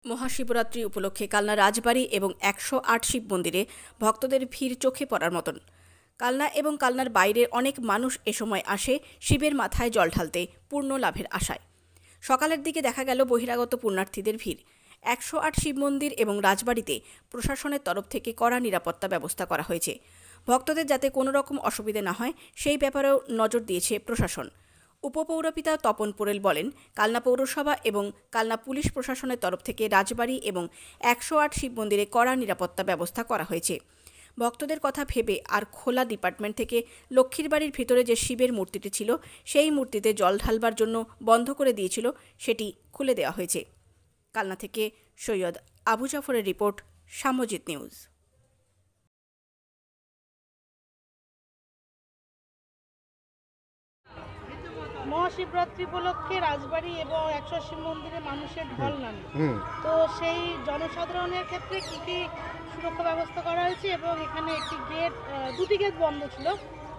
মহাশিবরাত্রি উপলক্ষে কালনা রাজবাড়ি এবং ১০৮ শিব মন্দিরে ভক্তদের ভিড় চোখে পড়ার মতন। কালনা এবং কালনার বাইরের অনেক মানুষ এ সময় আসে শিবের মাথায় জল ঢালতে পূর্ণ লাভের আশায়। সকালের দিকে দেখা গেল বহিরাগত পুণ্যার্থীদের ভিড়। ১০৮ শিব মন্দির এবং রাজবাড়িতে প্রশাসনের তরফ থেকে কড়া নিরাপত্তা ব্যবস্থা করা হয়েছে। ভক্তদের যাতে কোনো রকম অসুবিধা না হয় সেই ব্যাপারেও নজর দিয়েছে প্রশাসন। উপপৌরপিতা তপন পোরেল বলেন, কালনা পৌরসভা এবং কালনা পুলিশ প্রশাসনের তরফ থেকে রাজবাড়ি এবং ১০৮ শিব মন্দিরে কড়া নিরাপত্তা ব্যবস্থা করা হয়েছে। ভক্তদের কথা ভেবে আর খোলা ডিপার্টমেন্ট থেকে লক্ষ্মীর বাড়ির ভিতরে যে শিবের মূর্তিটি ছিল সেই মূর্তিতে জল ঢালবার জন্য বন্ধ করে দিয়েছিল সেটি খুলে দেওয়া হয়েছে। কালনা থেকে সৈয়দ আবু জাফরের রিপোর্ট, সাম্যজিৎ নিউজ। মহাশিবরাত্রি উপলক্ষে রাজবাড়ি এবং ১০৮ শিব মন্দিরে মানুষের ঢল নামে, তো সেই জনসাধারণের ক্ষেত্রে কি কি সুরক্ষা ব্যবস্থা করা হয়েছে এবং এখানে একটি গেট, দুটি গেট বন্ধ ছিল,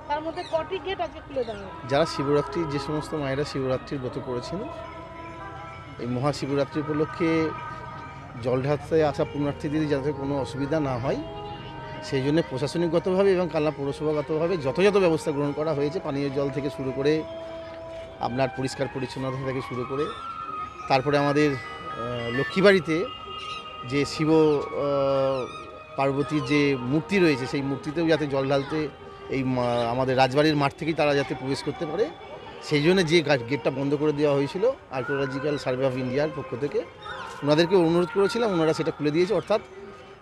তার মধ্যে কটি গেট আজকে খুলে দেওয়া হয়েছে? যারা শিবরাত্রি, যে সমস্ত মায়েরা শিবরাত্রির ব্রত করেছেন, এই মহাশিবরাত্রি উপলক্ষে জল ঢালতে আসা পুণ্যার্থীদের যাতে কোনো অসুবিধা না হয় সেই জন্য প্রশাসনিকগতভাবে এবং কালনা পৌরসভাগতভাবে যথাযথ ব্যবস্থা গ্রহণ করা হয়েছে। পানীয় জল থেকে শুরু করে আপনার পরিষ্কার পরিচ্ছন্নতা থেকে শুরু করে তারপরে আমাদের লক্ষ্মীবাড়িতে যে শিব পার্বতীর যে মূর্তি রয়েছে সেই মূর্তিতেও যাতে জল ঢালতে এই আমাদের রাজবাড়ির মাঠ থেকেই তারা যাতে প্রবেশ করতে পারে সেই জন্য যে গেটটা বন্ধ করে দেওয়া হয়েছিল আর্কিওলজিক্যাল সার্ভে অফ ইন্ডিয়ার পক্ষ থেকে ওনাদেরকে অনুরোধ করেছিলাম, ওনারা সেটা খুলে দিয়েছে। অর্থাৎ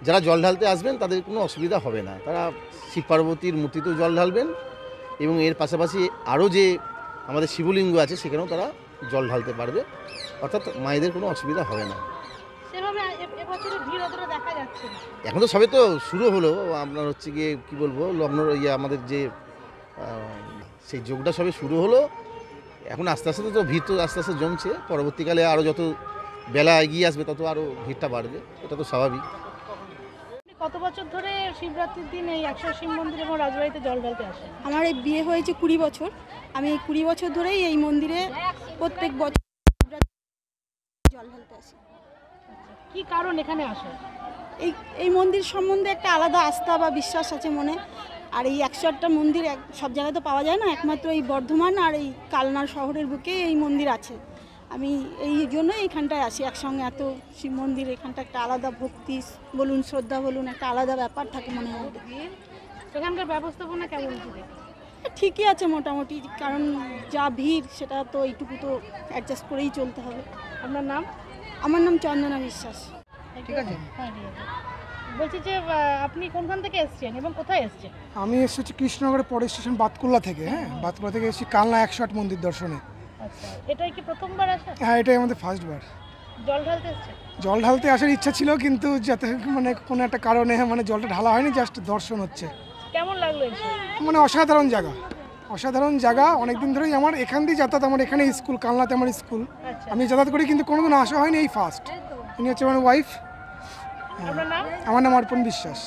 যারা জল ঢালতে আসবেন তাদের কোনো অসুবিধা হবে না, তারা শিব পার্বতীর মূর্তিতেও জল ঢালবেন এবং এর পাশাপাশি আরও যে আমাদের শিবলিঙ্গ আছে সেখানেও তারা জল ঢালতে পারবে, অর্থাৎ মায়েদের কোনো অসুবিধা হবে না। এখন তো সবে তো শুরু হলো, আপনার হচ্ছে গিয়ে কী বলবো, লগ্ন আমাদের যে সেই যোগটা সবে শুরু হলো। এখন আস্তে আস্তে তো ভিড় তো আস্তে আস্তে জমছে, পরবর্তীকালে আরও যত বেলা এগিয়ে আসবে তত আরও ভিড়টা বাড়বে, এটা তো স্বাভাবিক। কত বছর ধরে শিবরাত্রির দিন এই ১০৮ শিব মন্দির এবং রাজবাড়িতে জল ঢালতে আসে? আমার এই বিয়ে হয়েছে ২০ বছর। আমি এই ২০ বছর ধরেই এই মন্দিরে প্রত্যেক বছর জল ঢালতে আসি। কি কারণ এখানে আসে? এই মন্দির সম্বন্ধে একটা আলাদা আস্থা বা বিশ্বাস আছে মনে। আর এই ১০৮টা মন্দির সব জায়গায় তো পাওয়া যায় না, একমাত্র এই বর্ধমান আর এই কালনা শহরের বুকে এই মন্দির আছে। আমি এই জন্য এইখানটায় আসি একসঙ্গে। এত শিব মন্দির, এখানটা একটা আলাদা ভক্তি বলুন, শ্রদ্ধা বলুন, একটা আলাদা ব্যাপার থাকে মনে হয়। এখানকার ব্যবস্থাপনা কেমন? ঠিকই আছে মোটামুটি, কারণ যা ভিড় সেটা তো এইটুকু তো অ্যাডজাস্ট করেই চলতে হবে। আপনার নাম? আমার নাম চন্দনা বিশ্বাস। ঠিক আছে, হ্যাঁ ঠিক আছে। বলছি যে আপনি কোনখান থেকে এসেছেন এবং কোথায় এসেছেন? আমি এসেছি কৃষ্ণনগরের পরের স্টেশন বাতকুল্লা থেকে। হ্যাঁ, বাতকুল্লা থেকে এসেছি কালনা ১০৮ মন্দির দর্শনে। আচ্ছা, এটাই কি প্রথমবার আসা? হ্যাঁ, এটাই আমাদের ফার্স্টবার। জল ঢালতে এসেছেন? জল ঢালতে আসার ইচ্ছা ছিল, কিন্তু যাতে মানে কোনো একটা কারণে মানে জলটা ঢালা হয়নি, জাস্ট দর্শন হচ্ছে। কেমন লাগলো এসে? মানে অসাধারণ জায়গা, অসাধারণ জায়গা। অনেকদিন ধরেই আমার এখান দিয়ে যাতায়াত, আমার এখানে স্কুল, কালনাতে আমার স্কুল, আমি যাতায়াত করি, কিন্তু কোনোদিন আসা হয়নি, এই ফার্স্ট। ইনি হচ্ছে আমার ওয়াইফ। আপনার নাম? আমার নাম অর্পণ বিশ্বাস।